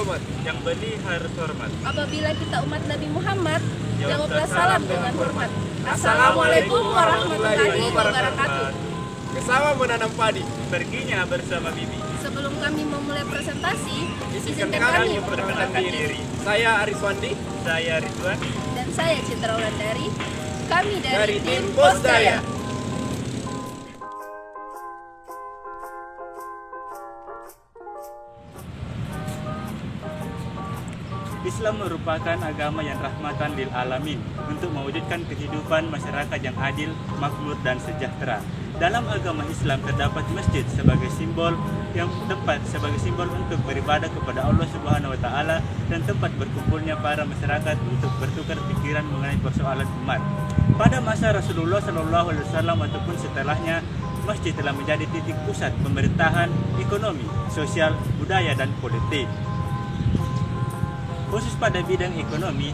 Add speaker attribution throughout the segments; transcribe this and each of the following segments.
Speaker 1: hormat.
Speaker 2: Yang beli harus hormat.
Speaker 3: Apabila kita umat Nabi Muhammad,
Speaker 2: Jawablah
Speaker 3: jawablah
Speaker 2: salam
Speaker 3: salam
Speaker 2: dengan
Speaker 3: dengan hormat.
Speaker 1: hormat.
Speaker 3: Assalamualaikum warahmatullahi wabarakatuh.
Speaker 1: Bersama menanam padi.
Speaker 2: Perginya bersama bibi.
Speaker 3: Sebelum kami memulai presentasi, izinkan
Speaker 1: kami
Speaker 3: kami
Speaker 2: memperkenalkan diri.
Speaker 1: Saya Ariswandi
Speaker 2: Saya Ridwan.
Speaker 3: dan saya Citra Wulandari. Kami
Speaker 1: dari
Speaker 3: dari
Speaker 1: tim Posdaya.
Speaker 2: Islam merupakan agama yang rahmatan lil alamin untuk mewujudkan kehidupan masyarakat yang adil, makmur dan sejahtera. Dalam agama Islam terdapat masjid sebagai simbol untuk beribadah kepada Allah Subhanahu wa taala dan tempat berkumpulnya para masyarakat untuk bertukar pikiran mengenai persoalan umat. Pada masa Rasulullah SAW ataupun setelahnya, masjid telah menjadi titik pusat pemerintahan, ekonomi, sosial, budaya dan politik. Khusus pada bidang ekonomi,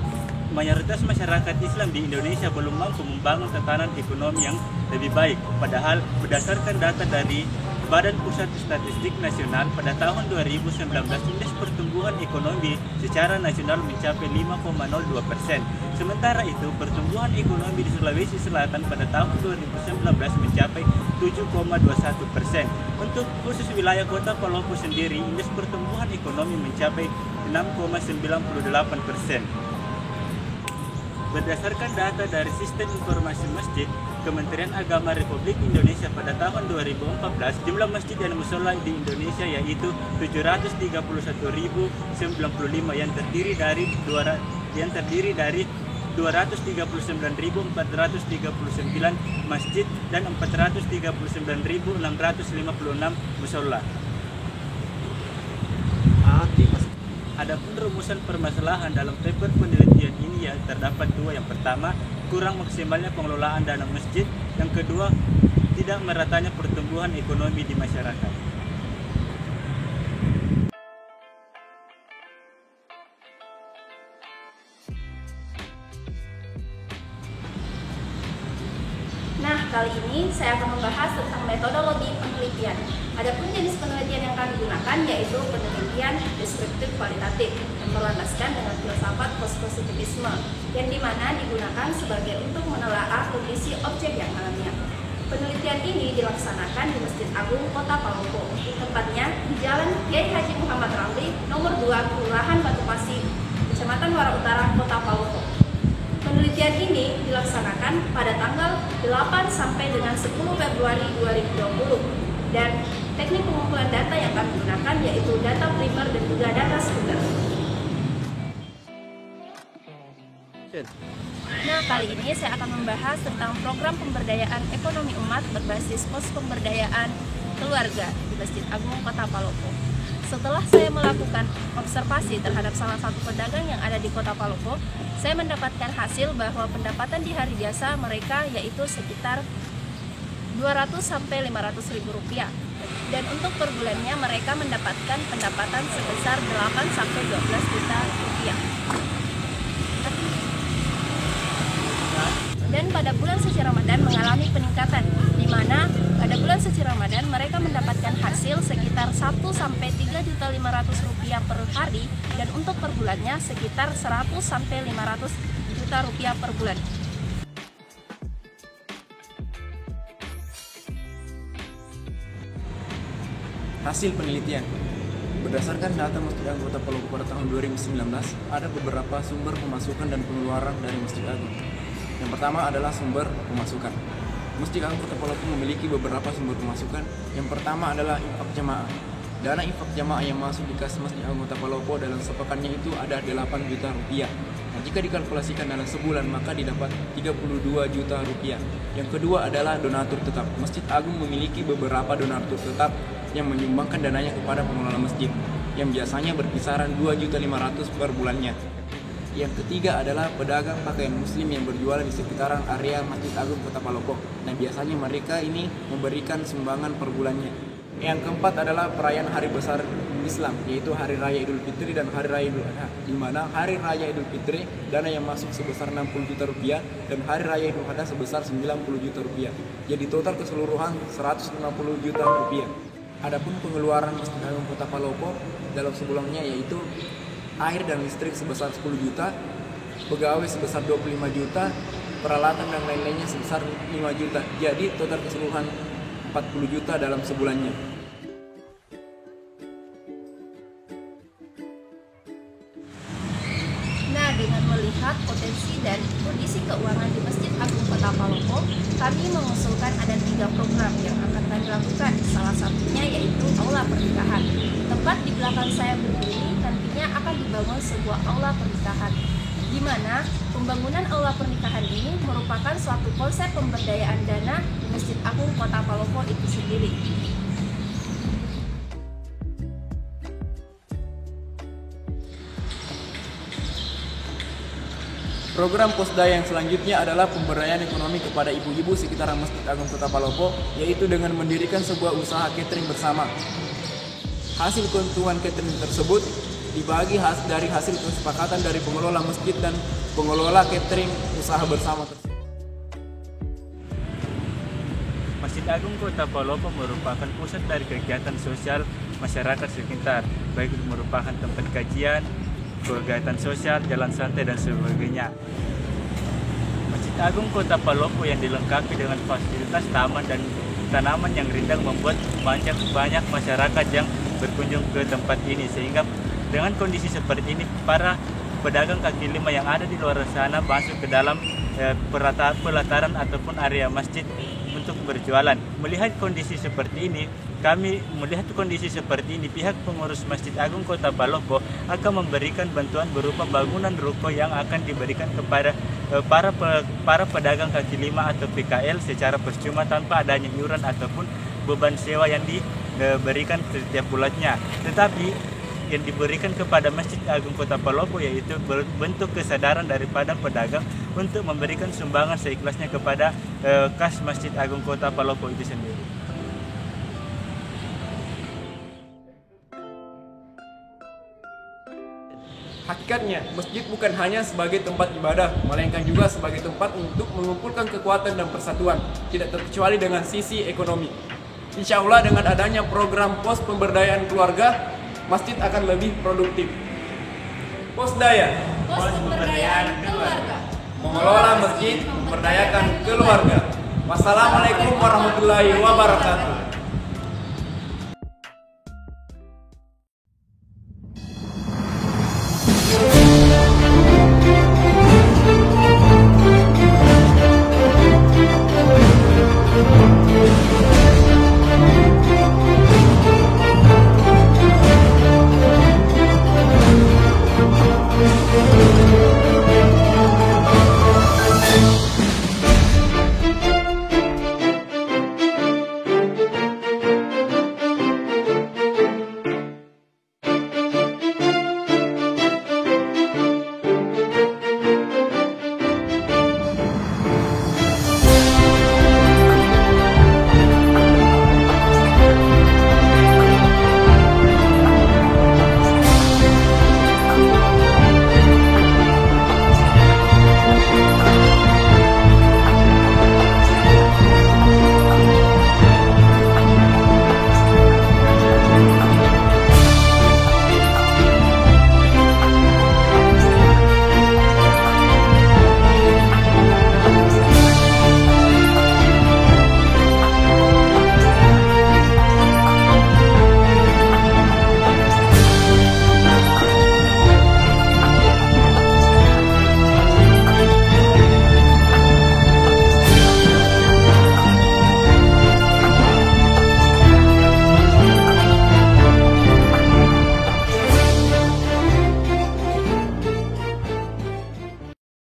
Speaker 2: mayoritas masyarakat Islam di Indonesia belum mampu membangun tatanan ekonomi yang lebih baik. Padahal berdasarkan data dari Badan Pusat Statistik Nasional pada tahun 2019, indeks pertumbuhan ekonomi secara nasional mencapai 5,02%. Sementara itu, pertumbuhan ekonomi di Sulawesi Selatan pada tahun 2019 mencapai 7,21%. Untuk khusus wilayah Kota Palopo sendiri, indeks pertumbuhan ekonomi mencapai 6,98%. Berdasarkan data dari Sistem Informasi Masjid, Kementerian Agama Republik Indonesia pada tahun 2014, jumlah masjid dan musola di Indonesia yaitu 731.095 yang terdiri dari 239.439 masjid dan 439.656 musola. Adapun rumusan permasalahan dalam paper penelitian ini ya terdapat dua. Yang pertama, kurang maksimalnya pengelolaan dana masjid. Yang kedua, tidak meratanya pertumbuhan ekonomi di masyarakat.
Speaker 3: Nah, kali ini saya akan membahas tentang metodologi penelitian. Adapun jenis penelitian yang kami gunakan yaitu penelitian deskriptif kualitatif yang berlandaskan dengan filsafat pospositivisme, yang dimana digunakan sebagai untuk menelaah kondisi objek yang alamiah. Penelitian ini dilaksanakan di Masjid Agung Kota Palopo, tepatnya di Jalan Kiai Haji Muhammad Ramli, nomor 2, Kelurahan Batu Pasir, Kecamatan Muara Utara, Kota Palopo. Penelitian ini dilaksanakan pada tanggal 8 sampai dengan 10 Februari 2020 dan teknik pengumpulan data yang kami gunakan yaitu data primer dan juga data sekunder. Nah, kali ini saya akan membahas tentang program pemberdayaan ekonomi umat berbasis pos pemberdayaan keluarga di Masjid Agung Kota Palopo. Setelah saya melakukan observasi terhadap salah satu pedagang yang ada di Kota Palopo, saya mendapatkan hasil bahwa pendapatan di hari biasa mereka yaitu sekitar 200 sampai 500 ribu rupiah. Dan untuk per bulannya mereka mendapatkan pendapatan sebesar 8 sampai 12 juta rupiah. Dan pada bulan suci Ramadan mengalami peningkatan, di mana pada bulan suci Ramadan mereka mendapatkan hasil sekitar 1 sampai 3.500.000 rupiah per hari, dan untuk per bulannya sekitar 100 sampai 500 juta rupiah per bulan.
Speaker 4: Hasil penelitian. Berdasarkan data Masjid Agung Kota Palopo pada tahun 2019, ada beberapa sumber pemasukan dan pengeluaran dari Masjid Agung. Yang pertama adalah sumber pemasukan. Masjid Agung Kota Palopo memiliki beberapa sumber pemasukan. Yang pertama adalah infak jamaah. Dana infak jamaah yang masuk di kas Masjid Agung Kota Palopo dalam sepekannya itu ada 8 juta rupiah. Nah, jika dikalkulasikan dalam sebulan maka didapat 32 juta rupiah. Yang kedua adalah donatur tetap. Masjid Agung memiliki beberapa donatur tetap yang menyumbangkan dananya kepada pengelola masjid, yang biasanya berkisaran 2.500.000 per bulannya. Yang ketiga adalah pedagang pakaian muslim yang berjualan di sekitaran area Masjid Agung Kota Palopo. Nah, biasanya mereka ini memberikan sumbangan per bulannya. Yang keempat adalah perayaan hari besar Islam, yaitu Hari Raya Idul Fitri dan Hari Raya Idul Adha, di mana Hari Raya Idul Fitri dana yang masuk sebesar 60 juta rupiah dan Hari Raya Idul Adha sebesar 90 juta rupiah. Jadi total keseluruhan 150 juta rupiah. Adapun pengeluaran Masjid Agung Kota Palopo dalam sebulannya yaitu air dan listrik sebesar 10 juta, pegawai sebesar 25 juta, peralatan dan lain-lainnya sebesar 5 juta. Jadi total keseluruhan 40 juta dalam sebulannya.
Speaker 3: Nah, dengan melihat potensi dan kondisi keuangan di Masjid Agung Kota Palopo, kami mengusulkan ada 3 program yang akan kami lakukan. Salah satunya yaitu aula pernikahan. Tepat di belakang saya berdiri, nantinya akan dibangun sebuah aula pernikahan, di mana pembangunan aula pernikahan ini merupakan suatu konsep pemberdayaan dana di Masjid Agung Kota Palopo itu sendiri.
Speaker 4: Program Posdaya yang selanjutnya adalah pemberdayaan ekonomi kepada ibu-ibu sekitaran Masjid Agung Kota Palopo, yaitu dengan mendirikan sebuah usaha catering bersama. Hasil keuntungan catering tersebut dibagi dari hasil kesepakatan dari pengelola masjid dan pengelola catering usaha bersama tersebut.
Speaker 2: Masjid Agung Kota Palopo merupakan pusat dari kegiatan sosial masyarakat sekitar, baik itu merupakan tempat kajian, kegiatan sosial, jalan santai, dan sebagainya. Masjid Agung Kota Palopo yang dilengkapi dengan fasilitas taman dan tanaman yang rindang membuat banyak masyarakat yang berkunjung ke tempat ini, sehingga dengan kondisi seperti ini para pedagang kaki lima yang ada di luar sana masuk ke dalam pelataran ataupun area masjid untuk berjualan. Melihat kondisi seperti ini, pihak pengurus Masjid Agung Kota Palopo akan memberikan bantuan berupa bangunan ruko yang akan diberikan kepada para pedagang kaki lima atau PKL secara percuma tanpa adanya iuran ataupun beban sewa yang diberikan setiap bulannya. Tetapi yang diberikan kepada Masjid Agung Kota Palopo yaitu bentuk kesadaran daripada pedagang untuk memberikan sumbangan seikhlasnya kepada kas Masjid Agung Kota Palopo itu sendiri.
Speaker 4: Hakikatnya, masjid bukan hanya sebagai tempat ibadah, melainkan juga sebagai tempat untuk mengumpulkan kekuatan dan persatuan, tidak terkecuali dengan sisi ekonomi. Insya Allah dengan adanya program pos pemberdayaan keluarga, masjid akan lebih produktif. Posdaya,
Speaker 3: Pos pemberdayaan keluarga.
Speaker 4: mengelola masjid, memberdayakan keluarga. Wassalamualaikum warahmatullahi wabarakatuh.